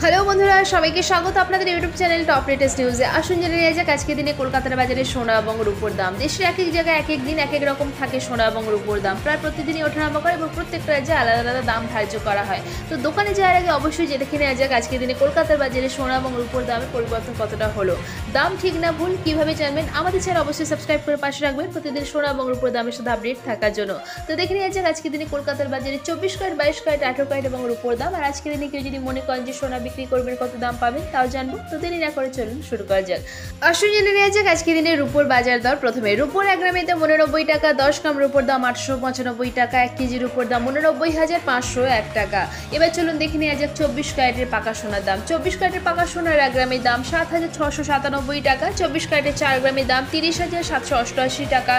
Hello বন্ধুরা, সবাইকে স্বাগত আপনাদের ইউটিউব চ্যানেল টপ লেটেস্ট নিউজে। আসুন জেনে নেওয়া যাক আজকের দিনে কলকাতার বাজারে সোনা এবং রূপোর দাম। দেশের এক এক জায়গায় এক এক দিন এক এক রকম থাকে সোনা এবং রূপোর দাম। প্রায় প্রতিদিনই ওঠানামা করে এবং প্রত্যেকটা রাজ্যে আলাদা আলাদা দাম ধার্য করা হয়। তো দোকানে যাওয়ার আগে অবশ্যই যে দেখে নেওয়া যাক আজকের দিনে কলকাতার বাজারে সোনা এবং রূপোর দামের পরিবর্তন কতটা হলো। দাম ঠিক না ভুল কীভাবে জানবেন? আমাদের চ্যানেল অবশ্যই সাবস্ক্রাইব করে পাশে রাখবেন প্রতিদিন সোনা এবং রূপোর দামের সাথে আপডেট থাকার জন্য। তো দেখে নেওয়া যাক আজকের দিনে কলকাতার বাজারে 24 ক্যারেট, 22 ক্যারেট, 18 ক্যারেট এবং রূপোর দাম। আর আজকের দিনে কেউ যদি মনে করেন যে সোনা বিক্রি করবেন কত দাম পাবেন তাও জানবো। তো দেরি না করে চলুন শুরু করা যাক। আসুন জেনে নেওয়া যাক আজকের দিনে রূপোর বাজার দর। প্রথমে রূপোর 1 গ্রামের দাম 89 টাকা, 10 গ্রাম রূপোর দাম 895 টাকা, 1 কেজি রূপোর দাম 89,501 টাকা। এবার চলুন দেখে নেওয়া যাক 24 ক্যারেটের পাকা সোনার দাম। 24 ক্যারেটের পাকা সোনার 1 গ্রামের দাম 7,697 টাকা, 24 ক্যারেটের 4 গ্রামের দাম 30,788 টাকা,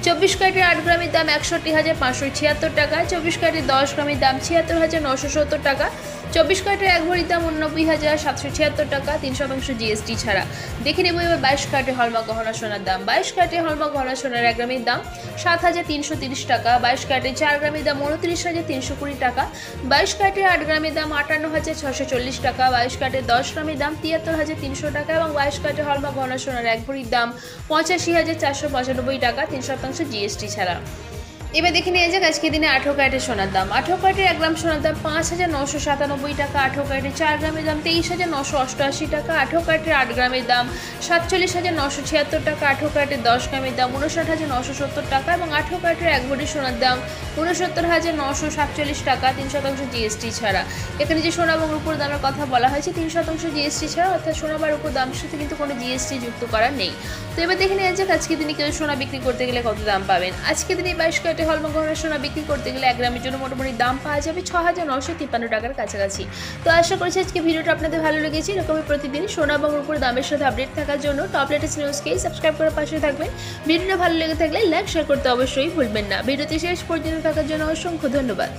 24 ক্যারেটের 8 গ্রামের দাম 61,576 টাকা, 24 ক্যারেটের 10 গ্রামের দাম 76,970 টাকা, 24 ক্যারেটের 1 ভরির দাম 89,776 টাকা 3% জিএসটি ছাড়া। দেখে নেব এবার 22 ক্যারেটের হলমার্ক গহনা সোনার দাম। 22 ক্যারেটের হলমার্ক গহনা সোনার 1 গ্রামের দাম 7,330 টাকা, 22 ক্যারেটের 4 গ্রামের দাম 29,320 টাকা, 22 ক্যারেটের 8 গ্রামের দাম 58,640 টাকা, 22 ক্যারেটের 10 গ্রামের দাম 73,300 টাকা এবং 22 ক্যারেটের হলমার্ক গহনা সোনার 1 ভরির দাম 85,495 টাকা 3% জিএসটি ছাড়া। এবার দেখে নিয়ে যাক আজকের দিনে 18 ক্যারেটের সোনার দাম। 18 ক্যারেটের 1 গ্রাম সোনার দাম 5,997 টাকা, 18 ক্যারেটের 4 গ্রামের দাম 23,988 টাকা, 18 ক্যারেটের 8 গ্রামের দাম 47,976 টাকা, 18 ক্যারেটের 10 গ্রামের দাম 59,970 টাকা এবং 18 ক্যারেটের 1 ভরি সোনার দাম 69,947 টাকা 3% জিএসটি ছাড়া। এখানে যে সোনা এবং রূপোর দামের কথা বলা হয়েছে 3% জিএসটি ছাড়া, অর্থাৎ সোনা বা রূপোর দামের সাথে কিন্তু কোনো জিএসটি যুক্ত করা নেই। তো এবার দেখে নিয়ে যাক আজকের দিনে কেউ সোনা বিক্রি করতে গেলে কত দাম পাবেন। আজকের দিনে 22 ক্যারেটের হলমার্ক গহনা সোনা বিক্রি করতে গেলে 1 গ্রামের জন্য মোটামুটি দাম পাওয়া যাবে 6,953 টাকার কাছাকাছি। তো আশা করছি আজকে ভিডিওটা আপনাদের ভালো লেগেছে। এরকমই প্রতিদিন সোনা এবং রূপোর দামের সাথে আপডেট থাকার জন্য টপ লেটেস্ট নিউজকে সাবস্ক্রাইব করে পাশে থাকবেন। ভিডিওটা ভালো লেগে থাকলে লাইক শেয়ার করতে অবশ্যই ভুলবেন না। ভিডিওতে শেষ পর্যন্ত থাকার জন্য অসংখ্য ধন্যবাদ।